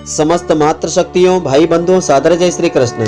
समस्त मातृशक्तियों भाई बंधुओं सादर जय श्री कृष्ण।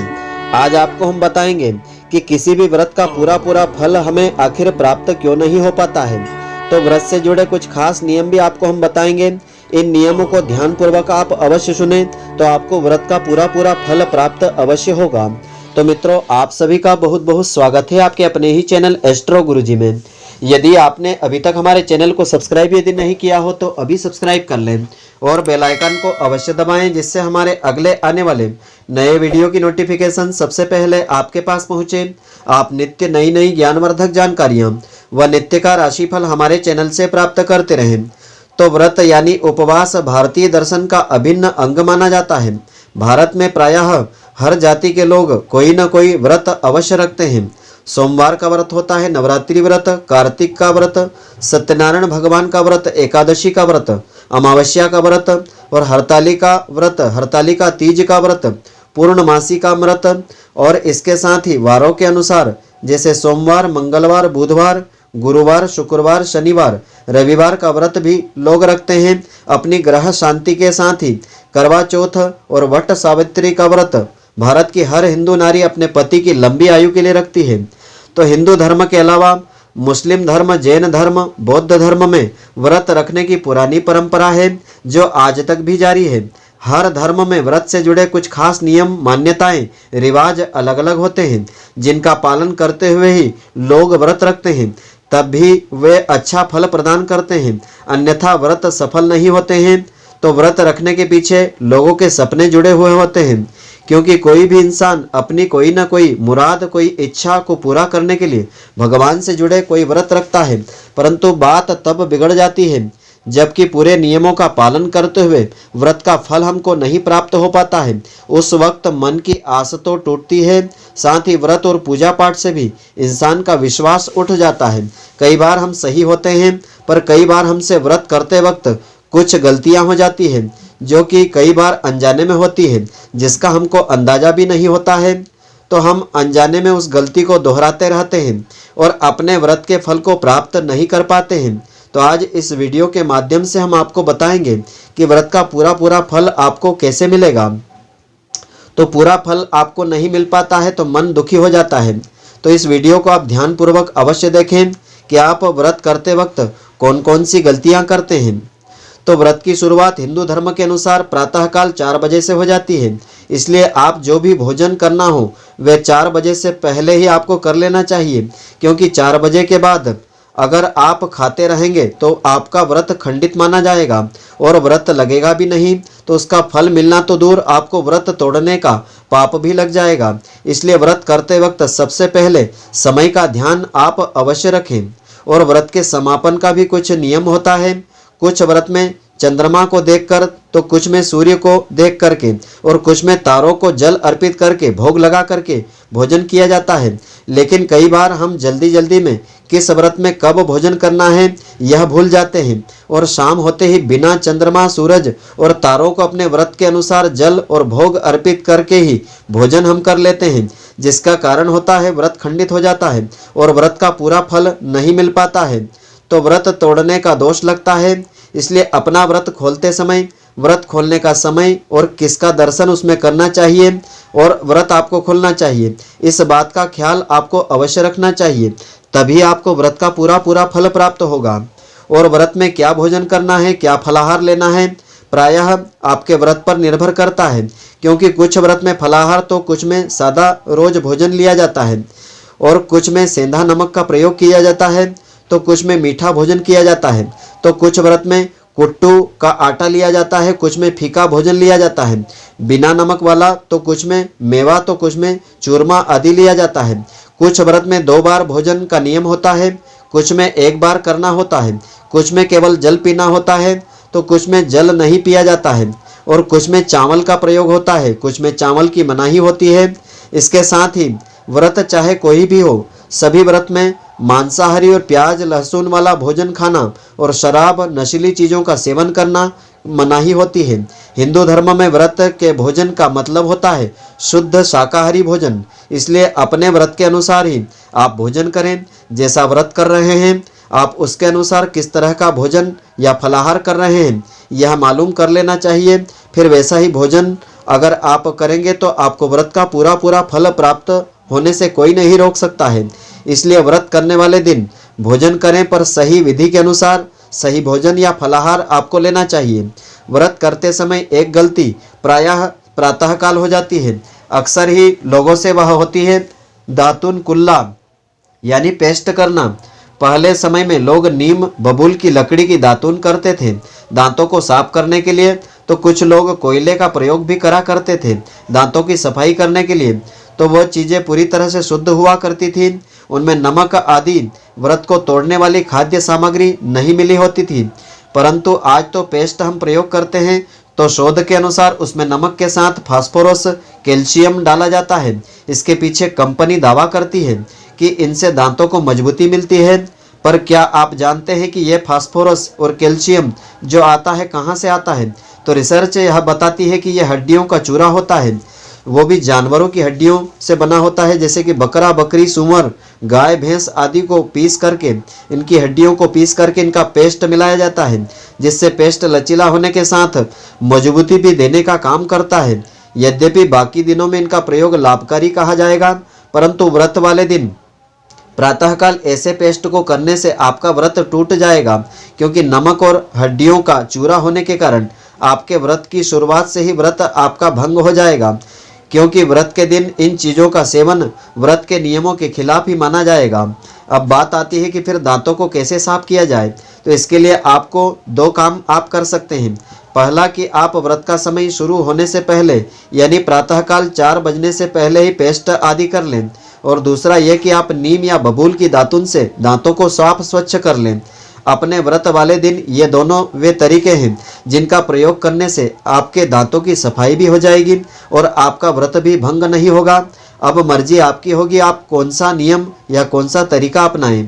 आज आपको हम बताएंगे कि किसी भी व्रत का पूरा फल हमें आखिर प्राप्त क्यों नहीं हो पाता है। तो व्रत से जुड़े कुछ खास नियम भी आपको हम बताएंगे। इन नियमों को ध्यान पूर्वक आप अवश्य सुने तो आपको व्रत का पूरा फल प्राप्त अवश्य होगा। तो मित्रों, आप सभी का बहुत बहुत स्वागत है आपके अपने ही चैनल एस्ट्रो गुरुजी में। यदि आपने अभी तक हमारे चैनल को सब्सक्राइब यदि नहीं किया हो तो अभी सब्सक्राइब कर लें और बेल आइकन को अवश्य दबाएं, जिससे हमारे अगले आने वाले नए वीडियो की नोटिफिकेशन सबसे पहले आपके पास पहुंचे। आप नित्य नई ज्ञानवर्धक जानकारियां व नित्य का राशिफल हमारे चैनल से प्राप्त करते रहें। तो व्रत यानी उपवास भारतीय दर्शन का अभिन्न अंग माना जाता है। भारत में प्रायः हर जाति के लोग कोई न कोई व्रत अवश्य रखते हैं। सोमवार का व्रत होता है, नवरात्रि व्रत, कार्तिक का व्रत, सत्यनारायण भगवान का व्रत, एकादशी का व्रत, अमावस्या का व्रत और हरतालिका व्रत, हरतालिका तीज का व्रत, पूर्णमासी का व्रत और इसके साथ ही वारों के अनुसार जैसे सोमवार, मंगलवार, बुधवार, गुरुवार, शुक्रवार, शनिवार, रविवार का व्रत भी लोग रखते हैं। अपनी ग्रह शांति के साथ ही करवा चौथ और वट सावित्री का व्रत भारत की हर हिंदू नारी अपने पति की लंबी आयु के लिए रखती है। तो हिंदू धर्म के अलावा मुस्लिम धर्म, जैन धर्म, बौद्ध धर्म में व्रत रखने की पुरानी परंपरा है जो आज तक भी जारी है। हर धर्म में व्रत से जुड़े कुछ खास नियम, मान्यताएं, रिवाज अलग अलग होते हैं, जिनका पालन करते हुए ही लोग व्रत रखते हैं। तब भी वे अच्छा फल प्रदान करते हैं, अन्यथा व्रत सफल नहीं होते हैं। तो व्रत रखने के पीछे लोगों के सपने जुड़े हुए होते हैं, क्योंकि कोई भी इंसान अपनी कोई ना कोई मुराद, कोई इच्छा को पूरा करने के लिए भगवान से जुड़े कोई व्रत रखता है। परंतु बात तब बिगड़ जाती है जबकि पूरे नियमों का पालन करते हुए व्रत का फल हमको नहीं प्राप्त हो पाता है। उस वक्त मन की आस तो टूटती है, साथ ही व्रत और पूजा पाठ से भी इंसान का विश्वास उठ जाता है। कई बार हम सही होते हैं, पर कई बार हमसे व्रत करते वक्त कुछ गलतियां हो जाती हैं, जो कि कई बार अनजाने में होती है, जिसका हमको अंदाजा भी नहीं होता है। तो हम अनजाने में उस गलती को दोहराते रहते हैं और अपने व्रत के फल को प्राप्त नहीं कर पाते हैं। तो आज इस वीडियो के माध्यम से हम आपको बताएंगे कि व्रत का पूरा फल आपको कैसे मिलेगा। तो पूरा फल आपको नहीं मिल पाता है तो मन दुखी हो जाता है। तो इस वीडियो को आप ध्यानपूर्वक अवश्य देखें कि आप व्रत करते वक्त कौन कौन सी गलतियां करते हैं। तो व्रत की शुरुआत हिंदू धर्म के अनुसार प्रातःकाल 4 बजे से हो जाती है, इसलिए आप जो भी भोजन करना हो वह 4 बजे से पहले ही आपको कर लेना चाहिए, क्योंकि 4 बजे के बाद अगर आप खाते रहेंगे तो आपका व्रत खंडित माना जाएगा और व्रत लगेगा भी नहीं, तो उसका फल मिलना तो दूर, आपको व्रत तोड़ने का पाप भी लग जाएगा। इसलिए व्रत करते वक्त सबसे पहले समय का ध्यान आप अवश्य रखें। और व्रत के समापन का भी कुछ नियम होता है। कुछ व्रत में चंद्रमा को देखकर, तो कुछ में सूर्य को देख करके और कुछ में तारों को जल अर्पित करके भोग लगा करके भोजन किया जाता है। लेकिन कई बार हम जल्दी में किस व्रत में कब भोजन करना है यह भूल जाते हैं और शाम होते ही बिना चंद्रमा, सूरज और तारों को अपने व्रत के अनुसार जल और भोग अर्पित करके ही भोजन हम कर लेते हैं, जिसका कारण होता है व्रत खंडित हो जाता है और व्रत का पूरा फल नहीं मिल पाता है। तो व्रत तोड़ने का दोष लगता है। इसलिए अपना व्रत खोलते समय, व्रत खोलने का समय और किसका दर्शन उसमें करना चाहिए और व्रत आपको खोलना चाहिए, इस बात का ख्याल आपको अवश्य रखना चाहिए। तभी आपको व्रत का पूरा फल प्राप्त होगा। और व्रत में क्या भोजन करना है, क्या फलाहार लेना है, प्रायः आपके व्रत पर निर्भर करता है, क्योंकि कुछ व्रत में फलाहार तो कुछ में सादा रोज भोजन लिया जाता है और कुछ में सेंधा नमक का प्रयोग किया जाता है, तो कुछ में मीठा भोजन किया जाता है। तो कुछ व्रत में कुट्टू का आटा लिया जाता है, कुछ में फीका भोजन लिया जाता है बिना नमक वाला, तो कुछ में मेवा, तो कुछ में चूरमा आदि लिया जाता है। कुछ व्रत में 2 बार भोजन का नियम होता है, कुछ में 1 बार करना होता है, कुछ में केवल जल पीना होता है, तो कुछ में जल नहीं पिया जाता है और कुछ में चावल का प्रयोग होता है, कुछ में चावल की मनाही होती है। इसके साथ ही व्रत चाहे कोई भी हो, सभी व्रत में मांसाहारी और प्याज लहसुन वाला भोजन खाना और शराब, नशीली चीज़ों का सेवन करना मनाही होती है। हिंदू धर्म में व्रत के भोजन का मतलब होता है शुद्ध शाकाहारी भोजन। इसलिए अपने व्रत के अनुसार ही आप भोजन करें। जैसा व्रत कर रहे हैं आप उसके अनुसार किस तरह का भोजन या फलाहार कर रहे हैं यह मालूम कर लेना चाहिए। फिर वैसा ही भोजन अगर आप करेंगे तो आपको व्रत का पूरा पूरा फल प्राप्त होने से कोई नहीं रोक सकता है। इसलिए व्रत करने वाले दिन भोजन करें, पर सही विधि के अनुसार सही भोजन या फलाहार आपको लेना चाहिए। व्रत करते समय एक गलती प्रायः प्रातःकाल हो जाती है। अक्सर ही लोगों से वह होती है दातुन कुल्ला यानी पेस्ट करना। पहले समय में लोग नीम बबूल की लकड़ी की दातुन करते थे दांतों को साफ करने के लिए, तो कुछ लोग कोयले का प्रयोग भी करा करते थे दांतों की सफाई करने के लिए। तो वह चीज़ें पूरी तरह से शुद्ध हुआ करती थी, उनमें नमक आदि व्रत को तोड़ने वाली खाद्य सामग्री नहीं मिली होती थी। परंतु आज तो पेस्ट हम प्रयोग करते हैं तो शोध के अनुसार उसमें नमक के साथ फास्फोरस कैल्शियम डाला जाता है। इसके पीछे कंपनी दावा करती है कि इनसे दांतों को मजबूती मिलती है। पर क्या आप जानते हैं कि यह फास्फोरस और कैल्शियम जो आता है कहाँ से आता है? तो रिसर्च यह बताती है कि यह हड्डियों का चूरा होता है, वो भी जानवरों की हड्डियों से बना होता है, जैसे कि बकरा, बकरी, सूअर, गाय, भैंस आदि को पीस करके इनकी हड्डियों को पीस करके इनका पेस्ट मिलाया जाता है, जिससे पेस्ट लचीला होने के साथ मजबूती भी देने का काम करता है। यद्यपि बाकी दिनों में इनका प्रयोग लाभकारी कहा जाएगा, परंतु व्रत वाले दिन प्रातःकाल ऐसे पेस्ट को करने से आपका व्रत टूट जाएगा, क्योंकि नमक और हड्डियों का चूरा होने के कारण आपके व्रत की शुरुआत से ही व्रत आपका भंग हो जाएगा, क्योंकि व्रत के दिन इन चीज़ों का सेवन व्रत के नियमों के खिलाफ ही माना जाएगा। अब बात आती है कि फिर दांतों को कैसे साफ किया जाए। तो इसके लिए आपको दो काम आप कर सकते हैं। पहला कि आप व्रत का समय शुरू होने से पहले यानी प्रातःकाल 4 बजने से पहले ही पेस्ट आदि कर लें, और दूसरा यह कि आप नीम या बबूल की दातुन से दांतों को साफ स्वच्छ कर लें। अपने व्रत वाले दिन ये दोनों वे तरीके हैं जिनका प्रयोग करने से आपके दांतों की सफाई भी हो जाएगी और आपका व्रत भी भंग नहीं होगा। अब मर्जी आपकी होगी आप कौन सा नियम या कौन सा तरीका अपनाएं।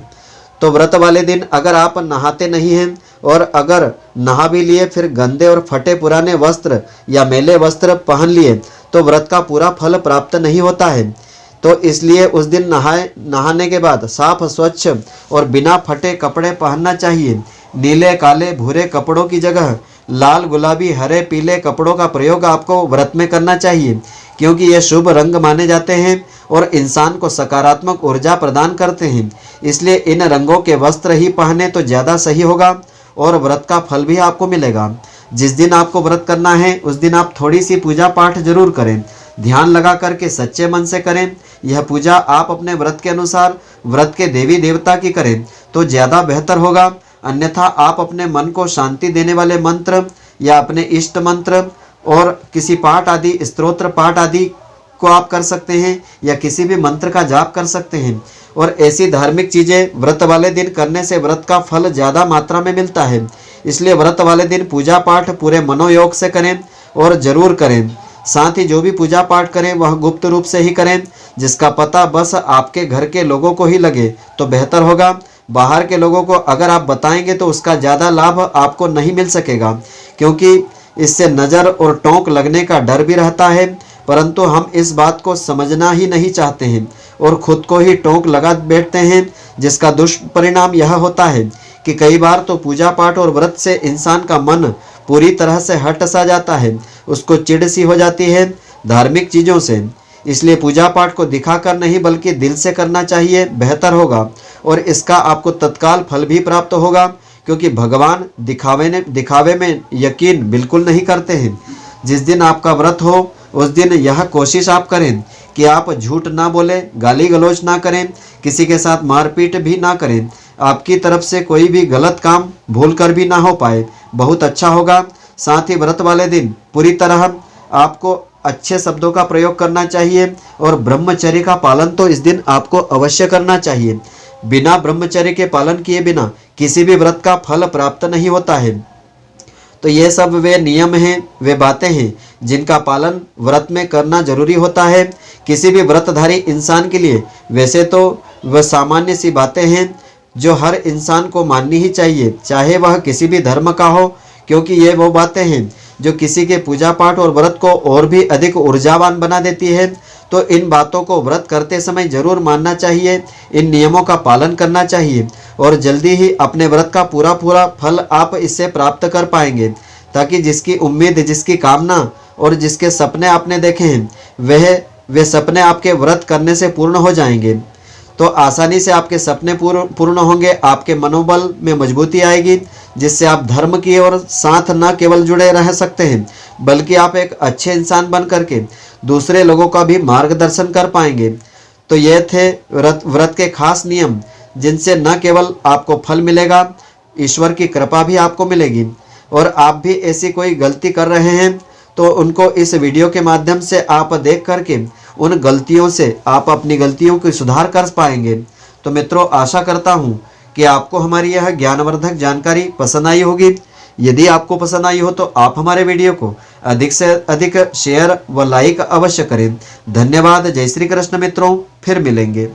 तो व्रत वाले दिन अगर आप नहाते नहीं हैं और अगर नहा भी लिए फिर गंदे और फटे पुराने वस्त्र या मैले वस्त्र पहन लिए तो व्रत का पूरा फल प्राप्त नहीं होता है। तो इसलिए उस दिन नहाने के बाद साफ स्वच्छ और बिना फटे कपड़े पहनना चाहिए। नीले, काले, भूरे कपड़ों की जगह लाल, गुलाबी, हरे, पीले कपड़ों का प्रयोग आपको व्रत में करना चाहिए, क्योंकि ये शुभ रंग माने जाते हैं और इंसान को सकारात्मक ऊर्जा प्रदान करते हैं। इसलिए इन रंगों के वस्त्र ही पहने तो ज़्यादा सही होगा और व्रत का फल भी आपको मिलेगा। जिस दिन आपको व्रत करना है उस दिन आप थोड़ी सी पूजा पाठ जरूर करें, ध्यान लगा करके सच्चे मन से करें। यह पूजा आप अपने व्रत के अनुसार व्रत के देवी देवता की करें तो ज़्यादा बेहतर होगा। अन्यथा आप अपने मन को शांति देने वाले मंत्र या अपने इष्ट मंत्र और किसी पाठ आदि स्तोत्र पाठ आदि को आप कर सकते हैं या किसी भी मंत्र का जाप कर सकते हैं। और ऐसी धार्मिक चीज़ें व्रत वाले दिन करने से व्रत का फल ज़्यादा मात्रा में मिलता है। इसलिए व्रत वाले दिन पूजा पाठ पूरे मनोयोग से करें और ज़रूर करें। साथ ही जो भी पूजा पाठ करें वह गुप्त रूप से ही करें, जिसका पता बस आपके घर के लोगों को ही लगे तो बेहतर होगा। बाहर के लोगों को अगर आप बताएंगे तो उसका ज़्यादा लाभ आपको नहीं मिल सकेगा, क्योंकि इससे नज़र और टोंक लगने का डर भी रहता है। परंतु हम इस बात को समझना ही नहीं चाहते हैं और खुद को ही टोंक लगा बैठते हैं, जिसका दुष्परिणाम यह होता है कि कई बार तो पूजा पाठ और व्रत से इंसान का मन पूरी तरह से हट सा जाता है, उसको चिढ़ सी हो जाती है धार्मिक चीज़ों से। इसलिए पूजा पाठ को दिखाकर नहीं बल्कि दिल से करना चाहिए, बेहतर होगा और इसका आपको तत्काल फल भी प्राप्त होगा, क्योंकि भगवान दिखावे में यकीन बिल्कुल नहीं करते हैं। जिस दिन आपका व्रत हो उस दिन यह कोशिश आप करें कि आप झूठ ना बोलें, गाली गलौज ना करें, किसी के साथ मारपीट भी ना करें, आपकी तरफ से कोई भी गलत काम भूल कर भी ना हो पाए, बहुत अच्छा होगा। साथ ही व्रत वाले दिन पूरी तरह आपको अच्छे शब्दों का प्रयोग करना चाहिए और ब्रह्मचर्य का पालन तो इस दिन आपको अवश्य करना चाहिए। बिना ब्रह्मचर्य के पालन किए बिना किसी भी व्रत का फल प्राप्त नहीं होता है। तो ये सब वे नियम हैं, वे बातें हैं जिनका पालन व्रत में करना जरूरी होता है किसी भी व्रतधारी इंसान के लिए। वैसे तो वह सामान्य सी बातें हैं जो हर इंसान को माननी ही चाहिए, चाहे वह किसी भी धर्म का हो, क्योंकि ये वो बातें हैं जो किसी के पूजा पाठ और व्रत को और भी अधिक ऊर्जावान बना देती है। तो इन बातों को व्रत करते समय जरूर मानना चाहिए, इन नियमों का पालन करना चाहिए और जल्दी ही अपने व्रत का पूरा पूरा फल आप इससे प्राप्त कर पाएंगे, ताकि जिसकी उम्मीद, जिसकी कामना और जिसके सपने आपने देखे हैं वे सपने आपके व्रत करने से पूर्ण हो जाएंगे। तो आसानी से आपके सपने पूर्ण होंगे, आपके मनोबल में मजबूती आएगी, जिससे आप धर्म की ओर साथ न केवल जुड़े रह सकते हैं बल्कि आप एक अच्छे इंसान बन करके दूसरे लोगों का भी मार्गदर्शन कर पाएंगे। तो ये थे व्रत के खास नियम, जिनसे न केवल आपको फल मिलेगा, ईश्वर की कृपा भी आपको मिलेगी। और आप भी ऐसी कोई गलती कर रहे हैं तो उनको इस वीडियो के माध्यम से आप देख करके उन गलतियों से आप अपनी गलतियों की सुधार कर पाएंगे। तो मित्रों, आशा करता हूँ कि आपको हमारी यह ज्ञानवर्धक जानकारी पसंद आई होगी। यदि आपको पसंद आई हो तो आप हमारे वीडियो को अधिक से अधिक शेयर व लाइक अवश्य करें। धन्यवाद। जय श्री कृष्ण मित्रों, फिर मिलेंगे।